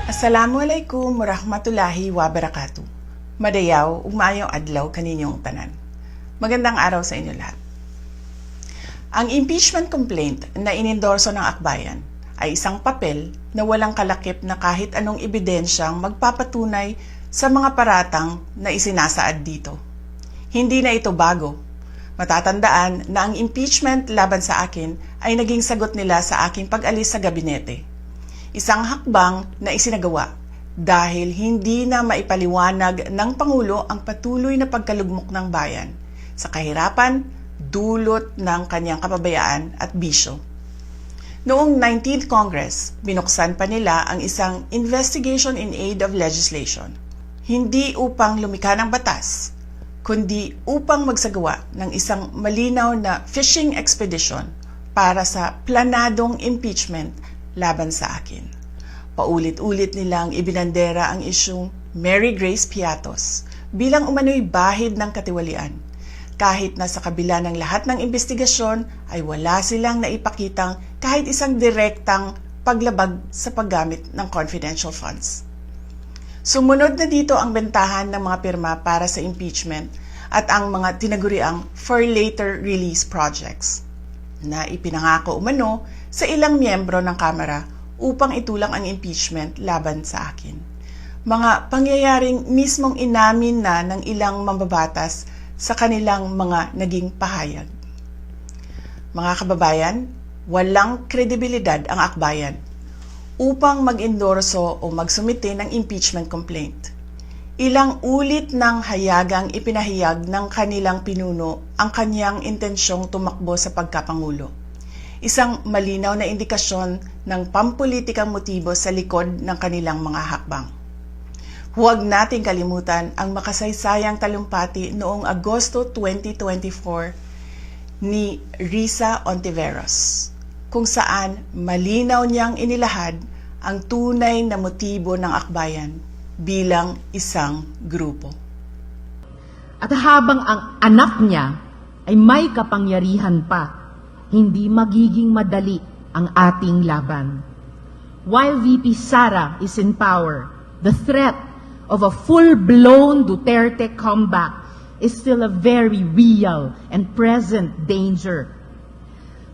Assalamualaikum warahmatullahi wabarakatuh. Madayaw, ug maayong adlaw kaninyong tanan. Magandang araw sa inyo lahat. Ang impeachment complaint na inendorso ng akbayan ay isang papel na walang kalakip na kahit anong ebidensyang magpapatunay sa mga paratang na isinasaad dito. Hindi na ito bago. Matatandaan na ang impeachment laban sa akin ay naging sagot nila sa aking pag-alis sa gabinete. Isang hakbang na isinagawa dahil hindi na maipaliwanag ng Pangulo ang patuloy na pagkalugmok ng bayan sa kahirapan dulot ng kanyang kapabayaan at bisyo. Noong 19th Congress, binuksan pa nila ang isang Investigation in Aid of Legislation, hindi upang lumikha ng batas, kundi upang magsagawa ng isang malinaw na fishing expedition para sa planadong impeachment laban sa akin. Paulit-ulit nilang ibinandera ang isyung Mary Grace Piatos bilang umano'y bahid ng katiwalian. Kahit na sa kabila ng lahat ng investigasyon ay wala silang naipakitang kahit isang direktang paglabag sa paggamit ng confidential funds. Sumunod na dito ang bentahan ng mga pirma para sa impeachment at ang mga tinaguriang for later release projects na ipinangako umano sa ilang miyembro ng Kamara upang itulang ang impeachment laban sa akin. Mga pangyayaring mismong inamin na ng ilang mambabatas sa kanilang mga naging pahayag. Mga kababayan, walang kredibilidad ang akbayan upang mag-endorso o magsumite ng impeachment complaint. Ilang ulit ng hayagang ipinahayag ng kanilang pinuno ang kanyang intensyong tumakbo sa pagkapangulo. Isang malinaw na indikasyon ng pampulitikang motibo sa likod ng kanilang mga hakbang. Huwag nating kalimutan ang makasaysayang talumpati noong Agosto 2024 ni Risa Ontiveros, kung saan malinaw niyang inilahad ang tunay na motibo ng akbayan bilang isang grupo. At habang ang anak niya ay may kapangyarihan pa, hindi magiging madali ang ating laban. While VP Sara is in power, the threat of a full-blown Duterte comeback is still a very real and present danger.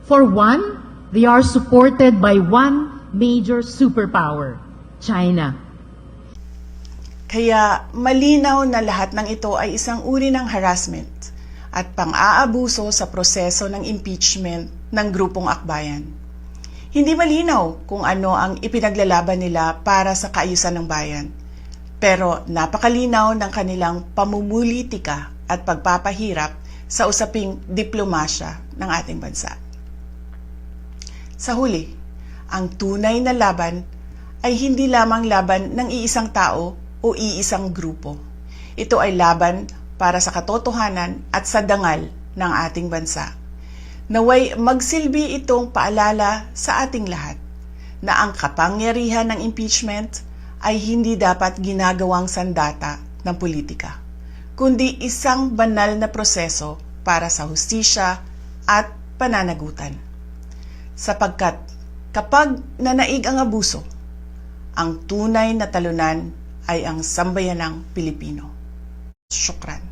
For one, they are supported by one major superpower, China. Kaya malinaw na lahat ng ito ay isang uri ng harassment at pang-aabuso sa proseso ng impeachment ng grupong akbayan. Hindi malinaw kung ano ang ipinaglalaban nila para sa kaayusan ng bayan, pero napakalinaw ng kanilang pamumulitika at pagpapahirap sa usaping diplomasya ng ating bansa. Sa huli, ang tunay na laban ay hindi lamang laban ng iisang tao o iisang grupo. Ito ay laban para sa katotohanan at sa dangal ng ating bansa. Naway magsilbi itong paalala sa ating lahat na ang kapangyarihan ng impeachment ay hindi dapat ginagawang sandata ng politika, kundi isang banal na proseso para sa hustisya at pananagutan. Sapagkat kapag nanaig ang abuso, ang tunay na talunan ay ang sambayanang Pilipino. Syukran.